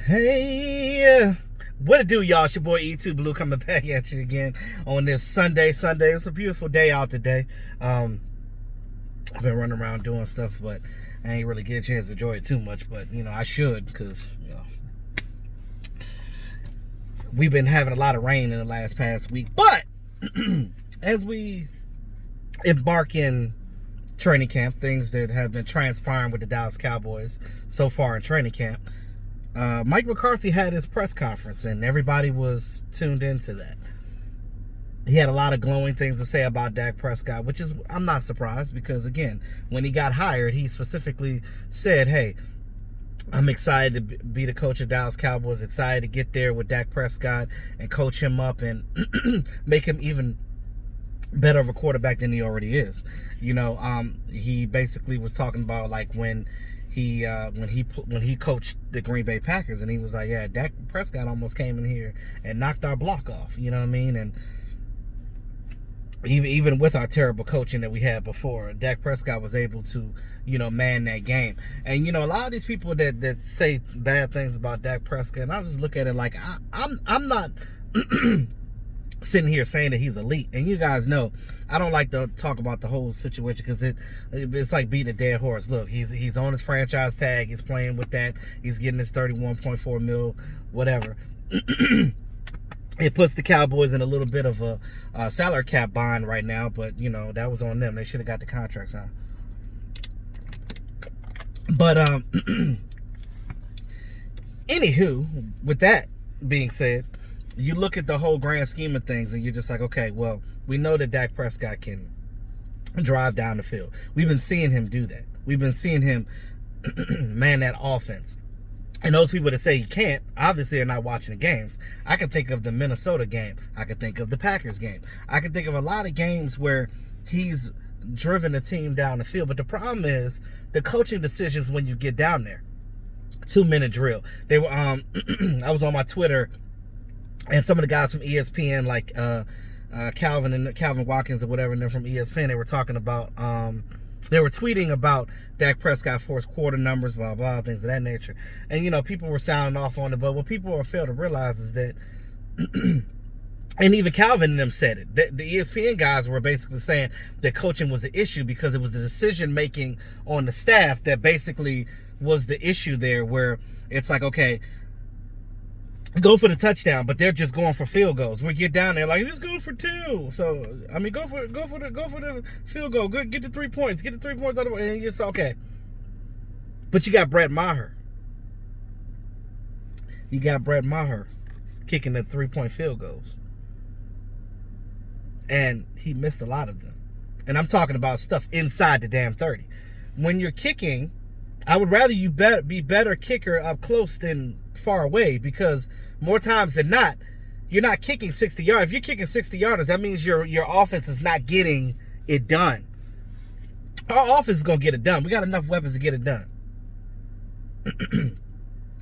Hey, what it do, y'all? It's your boy E2 Blue coming back at you again on this Sunday. It's a beautiful day out today. I've been running around doing stuff, but I ain't really get a chance to enjoy it too much. But, I should, because, we've been having a lot of rain in the past week. But as we embark in training camp, things that have been transpiring with the Dallas Cowboys so far in training camp, Mike McCarthy had his press conference, and everybody was tuned into that. He had a lot of glowing things to say about Dak Prescott, which is, I'm not surprised, because, again, when he got hired, he specifically said, hey, I'm excited to be the coach of Dallas Cowboys, excited to get there with Dak Prescott and coach him up and make him even better of a quarterback than he already is. He basically was talking about, like, when he coached the Green Bay Packers, and he was like, yeah, Dak Prescott almost came in here and knocked our block off, you know what I mean? And even with our terrible coaching that we had before, Dak Prescott was able to, man that game. And, a lot of these people that say bad things about Dak Prescott, and I just look at it like, I'm not sitting here saying that he's elite. And you guys know, I don't like to talk about the whole situation because it's like beating a dead horse. Look, he's on his franchise tag. He's playing with that. He's getting his $31.4 million, whatever. It puts the Cowboys in a little bit of a salary cap bind right now, but, that was on them. They should have got the contract signed. But, anywho, with that being said, you look at the whole grand scheme of things, and you're just like, okay, well, we know that Dak Prescott can drive down the field. We've been seeing him do that. We've been seeing him man that offense. And those people that say he can't, obviously are not watching the games. I can think of the Minnesota game. I can think of the Packers game. I can think of a lot of games where he's driven the team down the field. But the problem is the coaching decisions when you get down there. 2-minute drill. They were I was on my Twitter, and some of the guys from ESPN, like Calvin Watkins or whatever, and they're from ESPN, they were talking about they were tweeting about Dak Prescott fourth quarter numbers, blah, blah, things of that nature. And, people were sounding off on it. But what people fail to realize is that, and even Calvin and them said it, the ESPN guys were basically saying that coaching was the issue because it was the decision-making on the staff that basically was the issue there, where it's like, okay, go for the touchdown, but they're just going for field goals. We get down there like, just go for 2. So go for the field goal. Good, get the 3 points. Get the 3 points out of the way, and you're so okay. But you got Brett Maher. You got Brett Maher kicking the 3-point field goals, and he missed a lot of them. And I'm talking about stuff inside the damn 30. When you're kicking, I would rather you be better kicker up close than far away, because more times than not, you're not kicking 60 yards. If you're kicking 60 yards, that means your offense is not getting it done. Our offense is going to get it done. We got enough weapons to get it done.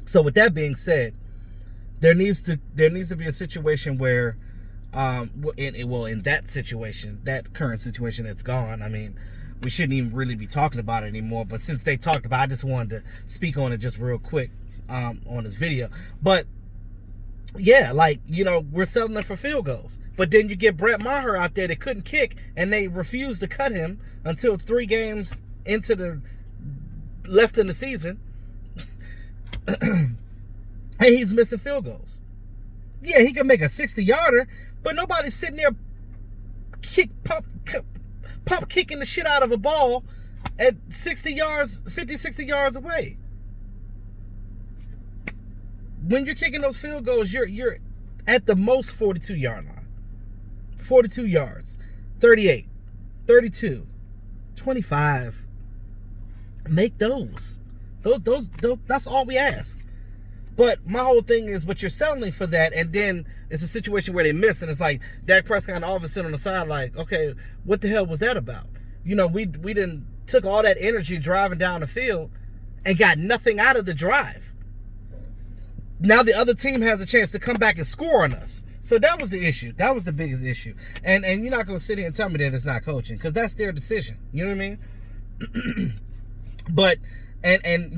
So with that being said, there needs to be a situation where, in that situation, that current situation that's gone, I mean, we shouldn't even really be talking about it anymore. But since they talked about it, I just wanted to speak on it just real quick on this video. But yeah, we're selling it for field goals. But then you get Brett Maher out there that couldn't kick, and they refused to cut him until 3 games into the left in the season. And he's missing field goals. Yeah, he can make a 60-yarder, but nobody's sitting there pump kicking the shit out of a ball at 60 yards away. When you're kicking those field goals, you're at the most 42-yard line. 42 yards. 38. 32. 25. Make those. Those that's all we ask. But my whole thing is, but you're settling for that, and then it's a situation where they miss, and it's like Dak Prescott all of a sudden on the side, like, okay, what the hell was that about? We didn't took all that energy driving down the field and got nothing out of the drive. Now the other team has a chance to come back and score on us. So that was the issue. That was the biggest issue. And you're not going to sit here and tell me that it's not coaching, because that's their decision. You know what I mean? But, and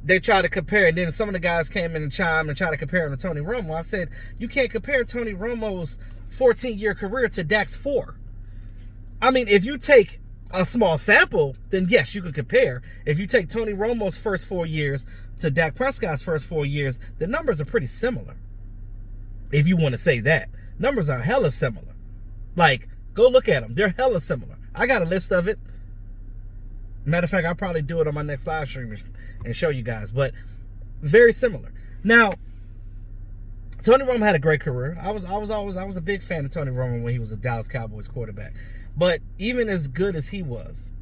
they try to compare, and then some of the guys came in and chimed and tried to compare him to Tony Romo. I said, you can't compare Tony Romo's 14-year career to Dak's 4. I mean, if you take a small sample, then yes, you can compare. If you take Tony Romo's first 4 years to Dak Prescott's first 4 years, the numbers are pretty similar. If you want to say that. Numbers are hella similar. Like, go look at them. They're hella similar. I got a list of it. Matter of fact, I'll probably do it on my next live stream and show you guys. But very similar. Now, Tony Romo had a great career. I was a big fan of Tony Romo when he was a Dallas Cowboys quarterback. But even as good as he was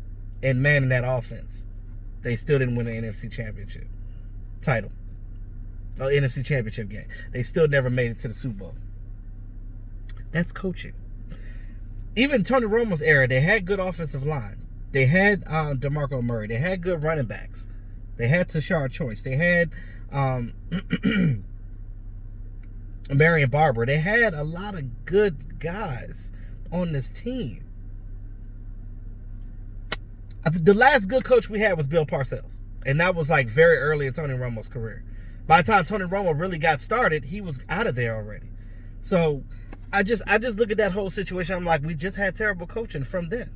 and manning that offense, they still didn't win the NFC Championship title. Or NFC Championship game. They still never made it to the Super Bowl. That's coaching. Even Tony Romo's era, they had good offensive line. They had DeMarco Murray. They had good running backs. They had Tashard Choice. They had Marion Barber. They had a lot of good guys on this team. The last good coach we had was Bill Parcells. And that was like very early in Tony Romo's career. By the time Tony Romo really got started, he was out of there already. So I just look at that whole situation. I'm like, we just had terrible coaching from then.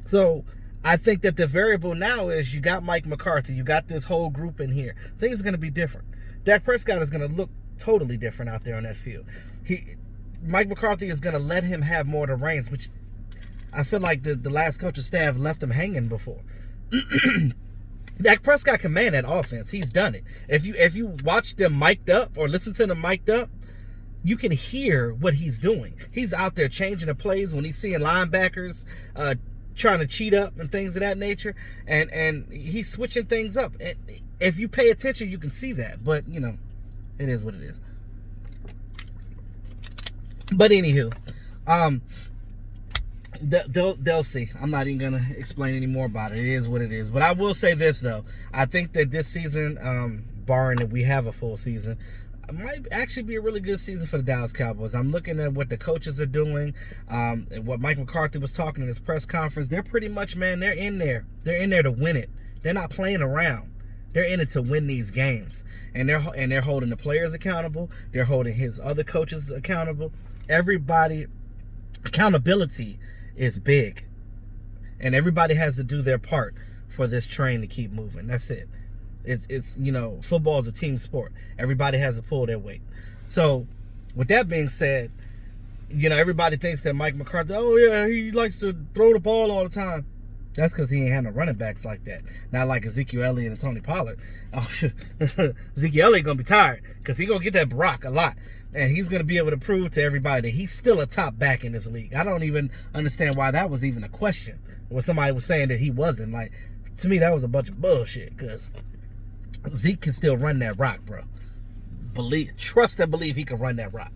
So I think that the variable now is you got Mike McCarthy. You got this whole group in here. Things are going to be different. Dak Prescott is going to look totally different out there on that field. Mike McCarthy is going to let him have more of the reins, which I feel like the last coaching staff left him hanging before. Dak Prescott can man that offense. He's done it. If you watch them mic'd up or listen to them mic'd up, you can hear what he's doing. He's out there changing the plays when he's seeing linebackers trying to cheat up and things of that nature, and he's switching things up. And if you pay attention, you can see that. But you know, it is what it is. But anywho, they'll see. I'm not even gonna explain any more about it. It is what it is. But I will say this though: I think that this season, barring that we have a full season, might actually be a really good season for the Dallas Cowboys. I'm looking at what the coaches are doing, and what Mike McCarthy was talking in his press conference. They're pretty much, man, they're in there. They're in there to win it. They're not playing around. They're in it to win these games, and they're holding the players accountable. They're holding his other coaches accountable. Everybody, accountability is big, and everybody has to do their part for this train to keep moving. That's it. It's you know, football is a team sport. Everybody has to pull their weight. So with that being said, you know, everybody thinks that Mike McCarthy, oh yeah, he likes to throw the ball all the time. That's because he ain't had no running backs like that. Not like Ezekiel Elliott and Tony Pollard. Oh, Ezekiel Elliott gonna be tired because he gonna get that Brock a lot. And he's going to be able to prove to everybody that he's still a top back in this league. I don't even understand why that was even a question. When somebody was saying that he wasn't. Like, to me, that was a bunch of bullshit. Because Zeke can still run that rock, bro. Trust and believe he can run that rock.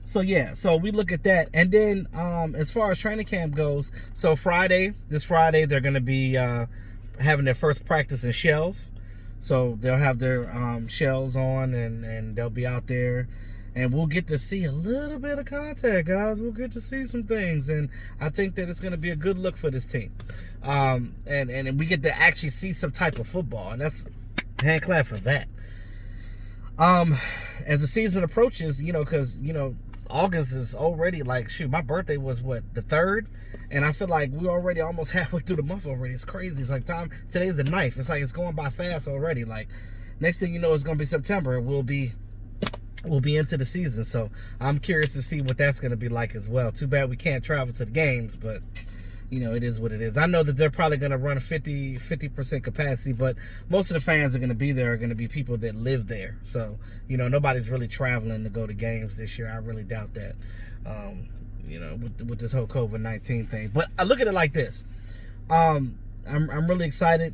So, yeah. So, we look at that. And then, as far as training camp goes, so this Friday, they're going to be having their first practice in shells. So they'll have their shells on, and they'll be out there, and we'll get to see a little bit of contact, guys. We'll get to see some things, and I think that it's going to be a good look for this team. And we get to actually see some type of football, and that's hand clap for that. As the season approaches, you know, because, you know, August is already like, shoot, my birthday was what, the 3rd? And I feel like we're already almost halfway through the month already. It's crazy. It's like today's the 9th. It's like it's going by fast already. Like, next thing you know, it's going to be September. We'll be into the season. So I'm curious to see what that's going to be like as well. Too bad we can't travel to the games, but you know, it is what it is. I know that they're probably going to run 50% capacity, but most of the fans are going to be there are going to be people that live there. So, you know, nobody's really traveling to go to games this year. I really doubt that, you know, with this whole COVID-19 thing. But I look at it like this. I'm really excited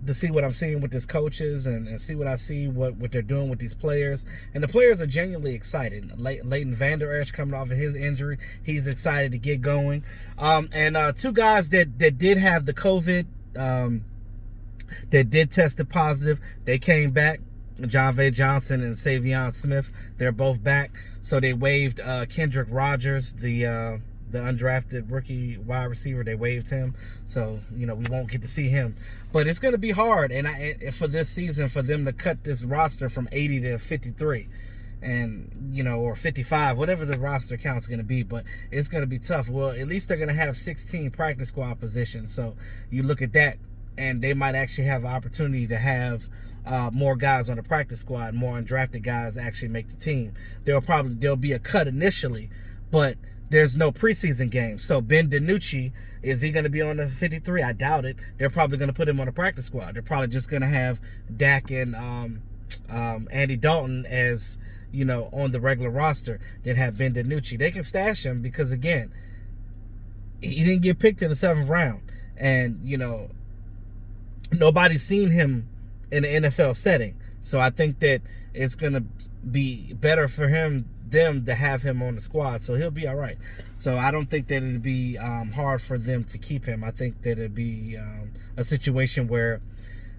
to see what I'm seeing with these coaches and see what I see, what they're doing with these players. And the players are genuinely excited. Leighton Vander Esch coming off of his injury. He's excited to get going. And two guys that did have the COVID, that did test positive, they came back. John V. Johnson and Savion Smith, they're both back. So they waived Kendrick Rogers, the the undrafted rookie wide receiver. They waived him, so we won't get to see him. But it's going to be hard, and for this season, for them to cut this roster from 80 to 53, and or 55, whatever the roster count's going to be. But it's going to be tough. Well, at least they're going to have 16 practice squad positions. So you look at that, and they might actually have an opportunity to have more guys on the practice squad, more undrafted guys actually make the team. There'll be a cut initially, but there's no preseason game. So Ben DiNucci, is he going to be on the 53? I doubt it. They're probably going to put him on the practice squad. They're probably just going to have Dak and Andy Dalton as on the regular roster. Then have Ben DiNucci. They can stash him because, again, he didn't get picked in the 7th round, and nobody's seen him in an NFL setting. So I think that it's going to be better for them to have him on the squad. So he'll be all right. So I don't think that it'd be hard for them to keep him. I think that it'd be a situation where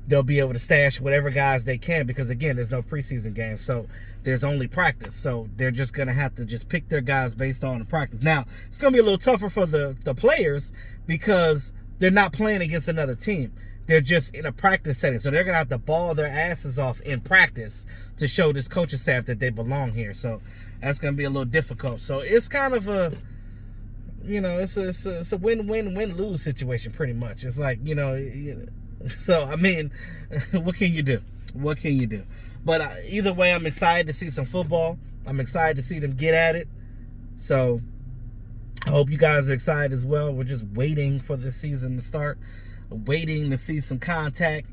they'll be able to stash whatever guys they can, because, again, there's no preseason game. So there's only practice. So they're just going to have to just pick their guys based on the practice. Now, it's going to be a little tougher for the players because they're not playing against another team. They're just in a practice setting. So they're going to have to ball their asses off in practice to show this coaching staff that they belong here. So that's going to be a little difficult. So it's kind of a, it's a win-win-win-lose situation pretty much. It's like, so, I mean, what can you do? What can you do? But either way, I'm excited to see some football. I'm excited to see them get at it. So I hope you guys are excited as well. We're just waiting for the season to start, waiting to see some contact.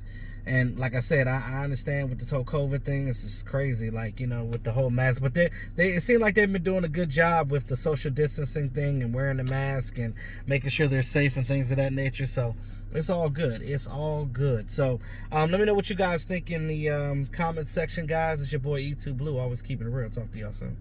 And like I said, I understand with this whole COVID thing, it's just crazy, like, with the whole mask. But it seems like they've been doing a good job with the social distancing thing and wearing the mask and making sure they're safe and things of that nature. So it's all good. It's all good. So let me know what you guys think in the comment section, guys. It's your boy E2 Blue. Always keeping it real. Talk to y'all soon.